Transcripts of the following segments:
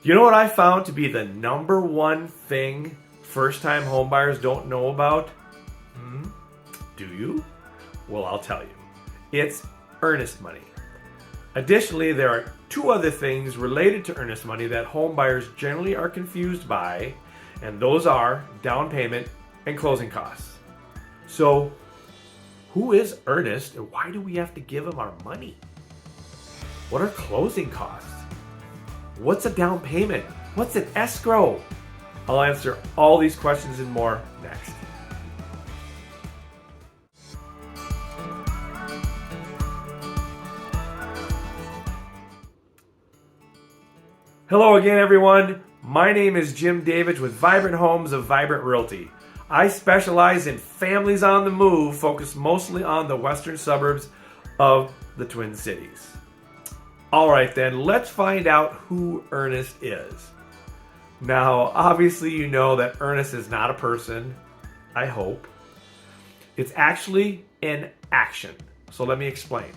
You know what I found to be the number one thing first-time homebuyers don't know about? Do you? Well, I'll tell you. It's earnest money. Additionally, there are two other things related to earnest money that homebuyers generally are confused by, and those are down payment and closing costs. So, who is earnest and why do we have to give them our money? What are closing costs? What's a down payment? What's an escrow? I'll answer all these questions and more next. Hello again, everyone. My name is Jim Davidge with Vibrant Homes of Vibrant Realty. I specialize in families on the move, focused mostly on the western suburbs of the Twin Cities. All right, then, let's find out who Earnest is. Now, obviously, you know that Earnest is not a person, I hope. It's actually an action. So let me explain.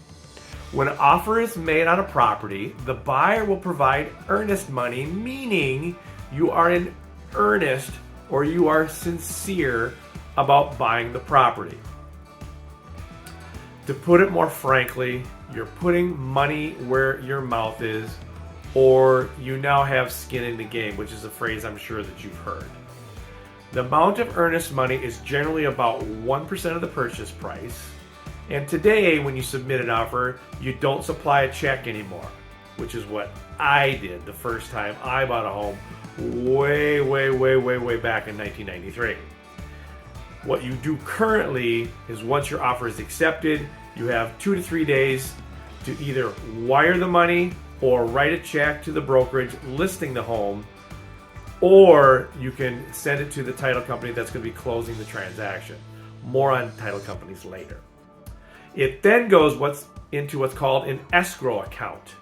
When an offer is made on a property, the buyer will provide earnest money, meaning you are in earnest or you are sincere about buying the property. To put it more frankly, you're putting money where your mouth is, or you now have skin in the game, which is a phrase I'm sure that you've heard. The amount of earnest money is generally about 1% of the purchase price. And today, when you submit an offer, you don't supply a check anymore, which is what I did the first time I bought a home way back in 1993. What you do currently is once your offer is accepted, you have 2 to 3 days to either wire the money or write a check to the brokerage listing the home, or you can send it to the title company that's going to be closing the transaction. More on title companies later. It then goes into what's called an escrow account.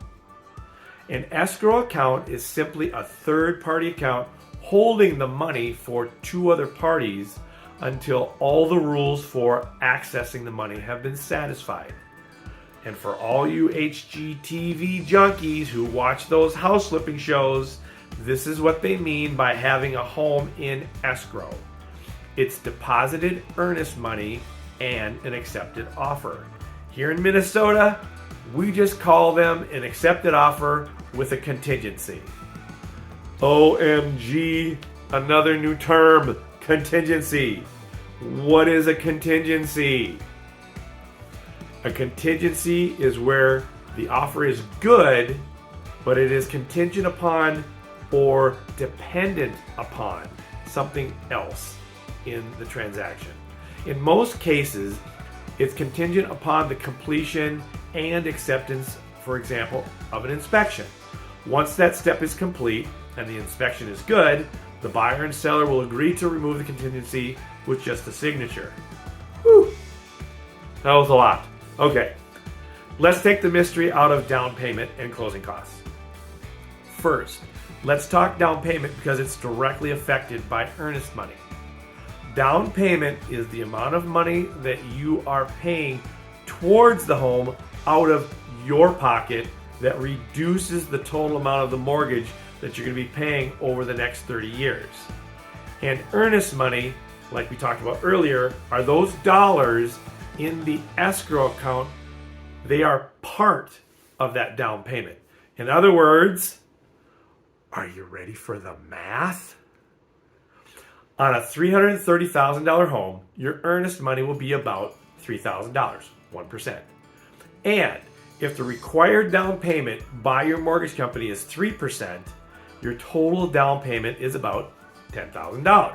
An escrow account is simply a third-party account holding the money for two other parties until all the rules for accessing the money have been satisfied. And for all you HGTV junkies who watch those house flipping shows, this is what they mean by having a home in escrow. It's deposited earnest money and an accepted offer. Here in Minnesota, we just call them an accepted offer with a contingency. OMG, another new term, contingency. What is a contingency? A contingency is where the offer is good, but it is contingent upon or dependent upon something else in the transaction. In most cases, it's contingent upon the completion and acceptance, for example, of an inspection. Once that step is complete and the inspection is good, the buyer and seller will agree to remove the contingency with just a signature. Whew. That was a lot. Okay, let's take the mystery out of down payment and closing costs. First, let's talk down payment because it's directly affected by earnest money. Down payment is the amount of money that you are paying towards the home out of your pocket that reduces the total amount of the mortgage that you're going to be paying over the next 30 years. And earnest money, like we talked about earlier, are those dollars in the escrow account. They are part of that down payment. In other words, are you ready for the math? On a $330,000 home, your earnest money will be about $3,000, 1%. And if the required down payment by your mortgage company is 3%, your total down payment is about $10,000.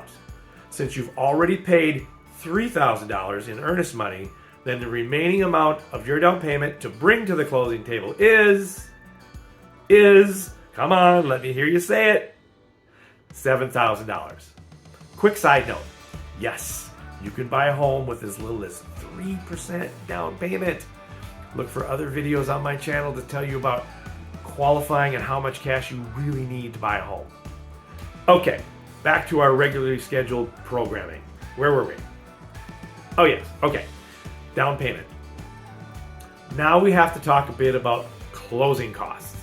Since you've already paid $3,000 in earnest money, then the remaining amount of your down payment to bring to the closing table is, come on, let me hear you say it, $7,000. Quick side note, yes, you can buy a home with as little as 3% down payment. Look for other videos on my channel to tell you about qualifying and how much cash you really need to buy a home. Okay, back to our regularly scheduled programming. Where were we? Oh yes, okay, down payment. Now we have to talk a bit about closing costs.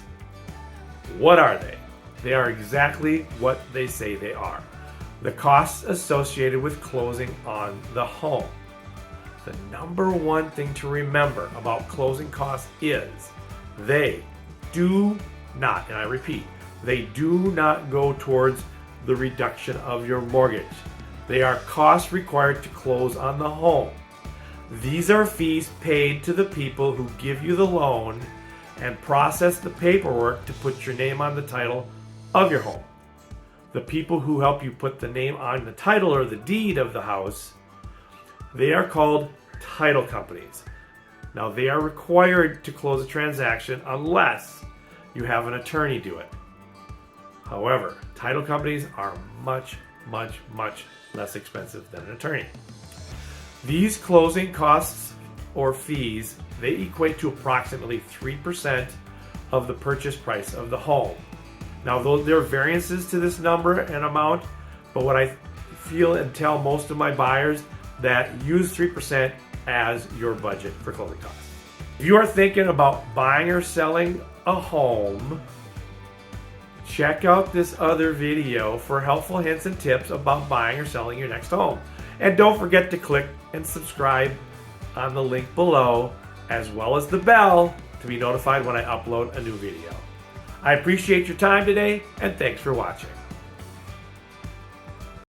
What are they? They are exactly what they say they are. The costs associated with closing on the home. The number one thing to remember about closing costs is they do not, and I repeat, they do not go towards the reduction of your mortgage. They are costs required to close on the home. These are fees paid to the people who give you the loan and process the paperwork to put your name on the title of your home. The people who help you put the name on the title or the deed of the house, they are called title companies. Now, they are required to close a transaction unless you have an attorney do it. However, title companies are much, much, much less expensive than an attorney. These closing costs or fees, they equate to approximately 3% of the purchase price of the home. Now, there are variances to this number and amount, but what I feel and tell most of my buyers that use 3% as your budget for closing costs. If you are thinking about buying or selling a home, check out this other video for helpful hints and tips about buying or selling your next home. And don't forget to click and subscribe on the link below, as well as the bell to be notified when I upload a new video. I appreciate your time today, and thanks for watching.